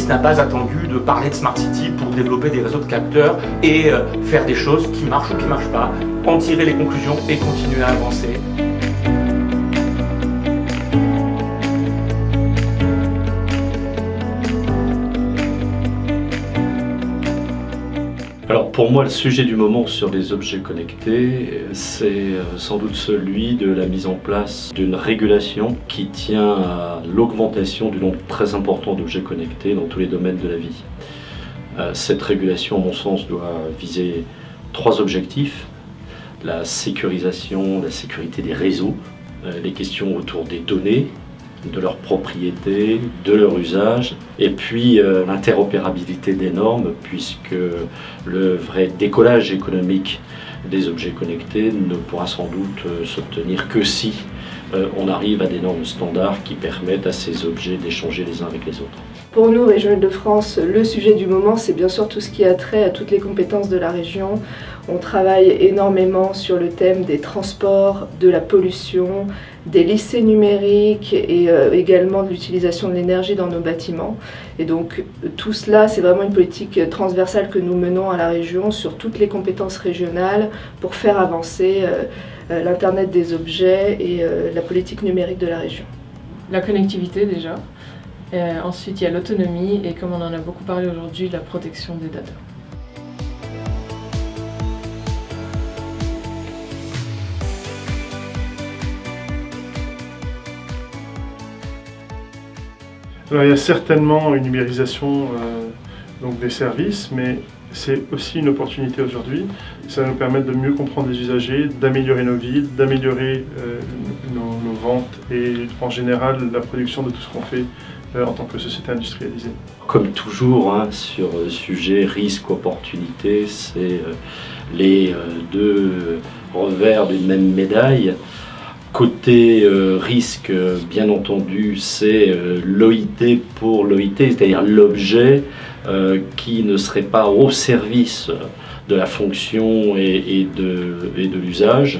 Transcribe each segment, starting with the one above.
ce n'a pas attendu de parler de Smart City pour développer des réseaux de capteurs et faire des choses qui marchent ou qui ne marchent pas, en tirer les conclusions et continuer à avancer. Alors pour moi, le sujet du moment sur les objets connectés, c'est sans doute celui de la mise en place d'une régulation qui tient à l'augmentation du nombre très important d'objets connectés dans tous les domaines de la vie. Cette régulation, à mon sens, doit viser 3 objectifs: la sécurisation, la sécurité des réseaux, les questions autour des données, de leur propriété, de leur usage, et puis l'interopérabilité des normes, puisque le vrai décollage économique des objets connectés ne pourra sans doute s'obtenir que si on arrive à des normes standards qui permettent à ces objets d'échanger les uns avec les autres. Pour nous, Région Île-de-France, le sujet du moment, c'est bien sûr tout ce qui a trait à toutes les compétences de la région. On travaille énormément sur le thème des transports, de la pollution, des lycées numériques et également de l'utilisation de l'énergie dans nos bâtiments. Et donc tout cela, c'est vraiment une politique transversale que nous menons à la région sur toutes les compétences régionales pour faire avancer l'Internet des objets et la politique numérique de la région. La connectivité déjà. Ensuite, il y a l'autonomie et, comme on en a beaucoup parlé aujourd'hui, la protection des data. Alors, il y a certainement une numérisation donc des services, mais c'est aussi une opportunité aujourd'hui. Ça va nous permettre de mieux comprendre les usagers, d'améliorer nos villes, d'améliorer nos ventes et en général la production de tout ce qu'on fait en tant que société industrialisée. Comme toujours, sur le sujet risque-opportunité, c'est les deux revers d'une même médaille. Côté risque, bien entendu, c'est l'OIT pour l'OIT, c'est-à-dire l'objet qui ne serait pas au service de la fonction et de l'usage.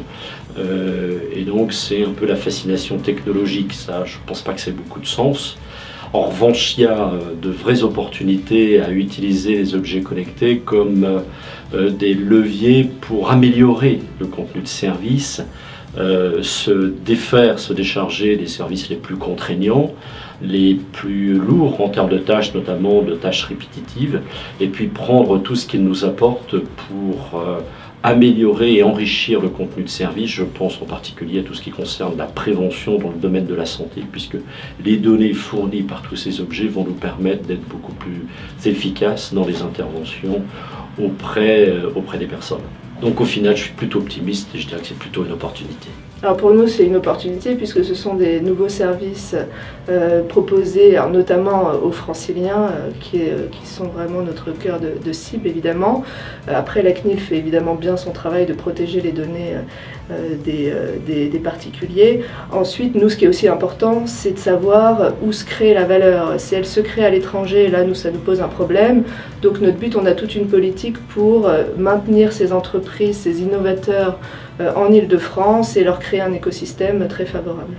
Et donc c'est un peu la fascination technologique, ça je ne pense pas que ça ait beaucoup de sens. En revanche, il y a de vraies opportunités à utiliser les objets connectés comme des leviers pour améliorer le contenu de service, se décharger des services les plus contraignants, les plus lourds en termes de tâches, notamment de tâches répétitives, et puis prendre tout ce qu'ils nous apportent pour améliorer et enrichir le contenu de service. Je pense en particulier à tout ce qui concerne la prévention dans le domaine de la santé, puisque les données fournies par tous ces objets vont nous permettre d'être beaucoup plus efficaces dans les interventions auprès des personnes. Donc au final, je suis plutôt optimiste et je dirais que c'est plutôt une opportunité. Alors pour nous, c'est une opportunité puisque ce sont des nouveaux services proposés, alors notamment aux franciliens qui sont vraiment notre cœur de cible évidemment. Après, la CNIL fait évidemment bien son travail de protéger les données des particuliers. Ensuite, nous, ce qui est aussi important, c'est de savoir où se crée la valeur. Si elle se crée à l'étranger, là, ça nous pose un problème. Donc notre but, on a toute une politique pour maintenir ces entreprises, ces innovateurs en Île-de-France et leur créer un écosystème très favorable.